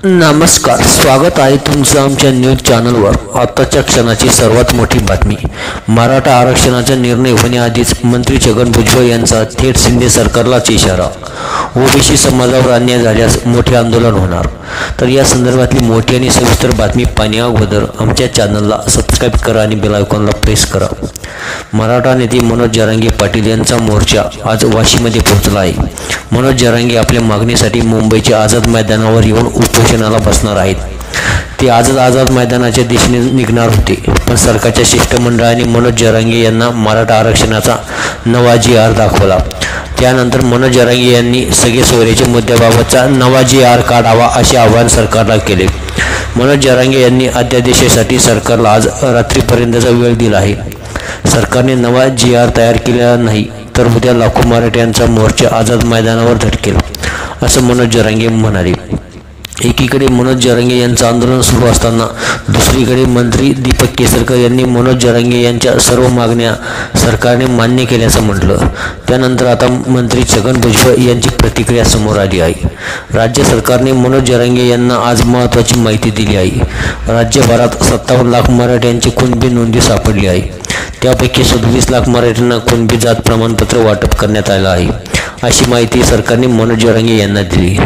नमस्कार, स्वागत आहे तुमचं आमच्या न्यूज चॅनलवर। आताच्या क्षणाची सर्वात मोठी बातमी। मराठा आरक्षणाचा निर्णय होण्याआधीच मंत्री छगन भुजबळ यांचा थेट शिंदे सरकारलाच इशारा। ओबीसी समाजावर अन्याय झाल्यास मोठे आंदोलन होणार। तर या संदर्भातली मोठी आणि सविस्तर बातमी पाहण्याअगोदर आमच्या चॅनलला सबस्क्राइब करा आणि बेल आयकॉनला प्रेस करा। मराठा नेते मनोज जरांगे पाटील यांचा मोर्चा आज वाशीमध्ये पोहोचला आहे। मनोज जरांगे आपल्या मागणीसाठी मुंबईच्या आझाद मैदानावर येऊन उपोषणाला बसणार आहेत। ते आजच आझाद मैदानाच्या दिशेने निघणार होते, पण सरकारच्या शिष्टमंडळाने मनोज जरांगे यांना मराठा आरक्षणाचा नवा GR दाखवला। त्यानंतर मनोज जरांगे यांनी सगळे सोयऱ्याच्या मुद्द्याबाबतचा नवा GR काढावा असे आवाहन सरकारला केले। मनोज जरांगे यांनी अध्यादेशासाठी सरकारला आज रात्रीपर्यंतचा वेळ दिला आहे। सरकारने नवा GR तयार केलेला नाही तर उद्या लाखो मराठ्यांचा मोर्चा आझाद मैदानावर धडकेल, असं मनोज जरांगे म्हणाले। एकीकडे मनोज जरांगे यांचं आंदोलन सुरू असताना दुसरीकडे मंत्री दीपक केसरकर यांनी मनोज जरांगे यांच्या सर्व मागण्या सरकारने मान्य केल्याचं म्हटलं। त्यानंतर आता मंत्री छगन भुजबळ यांची प्रतिक्रिया समोर आली आहे। राज्य सरकारने मनोज जरांगे यांना आज महत्त्वाची माहिती दिली आहे। राज्यभरात 57 लाख मराठ्यांची कुणबी नोंदी सापडली आहे। त्यापैकी 37 लाख मराठ्यांना कुणबी जात प्रमाणपत्र वाटप करण्यात आलं आहे, अशी माहिती सरकारने मनोज जरांगे यांना दिली।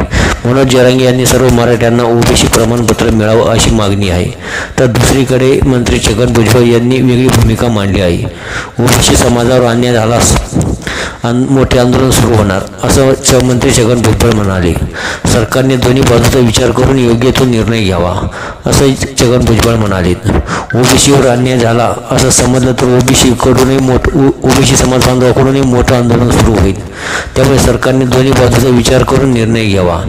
मनोज जरांगे यांनी सर्व मराठ्यांना ओबीसी प्रमाणपत्र मिळावं अशी मागणी आहे। तर दुसरीकडे मंत्री छगन भुजबळ यांनी वेगळी भूमिका मांडली आहे। ओबीसी समाजावर अन्याय झाल्यास मोठे आंदोलन सुरू होणार, असं मंत्री छगन भुजबळ म्हणाले। सरकारने दोन्ही बाजूचा विचार करून योग्य तो निर्णय घ्यावा, असं छगन भुजबळ म्हणाले। ओबीसीवर अन्याय झाला असं समजलं तर ओबीसी समाज बांधवाकडूनही मोठं आंदोलन सुरू होईल। त्यामुळे सरकारने दोन्ही बाजूचा विचार करून निर्णय घ्यावा।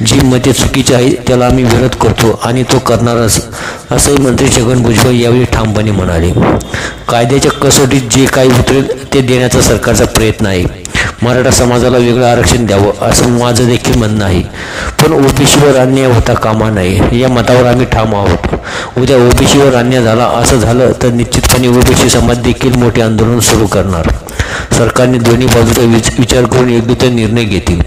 जी मते चुकीची आहे त्याला आम्ही विरोध करतो आणि तो करणारच, असंही मंत्री छगन भुजबळ यावेळी ठामपणे म्हणाले। कायद्याच्या कसोटीत जे काही उतरेल ते देण्याचा सरकारचा प्रयत्न आहे। मराठा समाजाला वेगळं आरक्षण द्यावं असं माझं देखील म्हणणं आहे, पण ओबीसीवर अन्याय होता कामा नये या मतावर आम्ही ठाम आहोत। उद्या ओबीसीवर अन्याय झाला असं झालं तर निश्चितपणे ओबीसी समाज देखील मोठे आंदोलन सुरू करणार। सरकारने दोन्ही बाजूचा विचार करून योग्य तो निर्णय घेतील।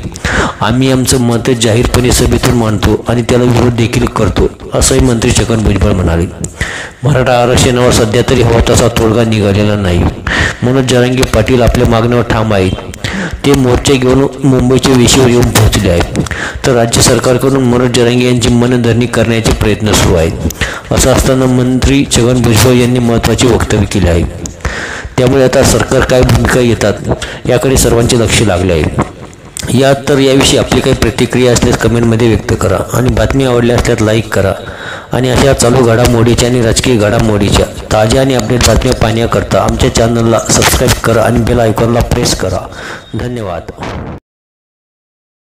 आम्ही आमचं मत जाहीरपणे सभेतून मांडतो आणि त्याला विरोध देखील करतो, असंही मंत्री छगन भुजबळ म्हणाले। मराठा आरक्षणावर सध्या तरी हवा तसा तोडगा निघालेला नाही। मनोज जरांगे पाटील आपल्या मागणीवर ठाम आहेत। ते मोर्चे घेऊन मुंबईच्या वेशीवर येऊन पोहोचले आहेत। तर राज्य सरकारकडून मनोज जरांगे यांची मनधरणी करण्याचे प्रयत्न सुरू आहेत। असं असताना मंत्री छगन भुजबळ यांनी महत्त्वाचे वक्तव्य केले आहे। त्यामुळे आता सरकार काय भूमिका घेतात याकडे सर्वांचे लक्ष लागले आहे। याविषयी आपली काही प्रतिक्रिया असल्यास कमेंटमध्ये व्यक्त करा आणि बातमी आवडल्या असल्यास लाईक करा आणि अशा चालू घडामोडीच्या आणि राजकीय घडामोडीच्या ताज्या आणि अपडेट बातम्या पाहण्याकरता आमच्या चॅनलला सबस्क्राईब करा आणि बेल आयकॉनला प्रेस करा। धन्यवाद।